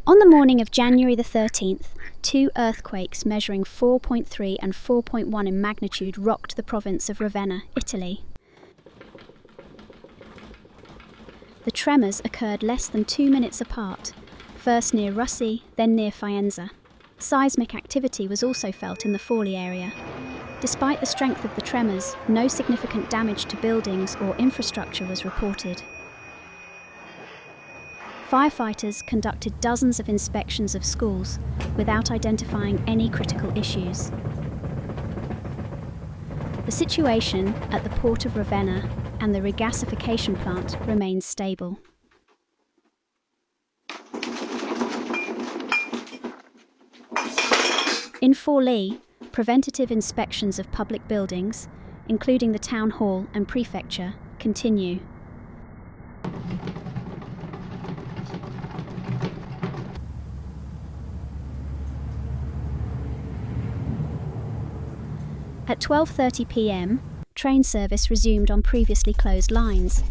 On the morning of January the 13th, two earthquakes measuring 4.3 and 4.1 in magnitude rocked the province of Ravenna, Italy. The tremors occurred less than 2 minutes apart, first near Russi, then near Faenza. Seismic activity was also felt in the Forli area. Despite the strength of the tremors, no significant damage to buildings or infrastructure was reported. Firefighters conducted dozens of inspections of schools without identifying any critical issues. The situation at the port of Ravenna and the regasification plant remains stable. In Forli, preventative inspections of public buildings, including the town hall and prefecture, continue. At 12:30 p.m, train service resumed on previously closed lines.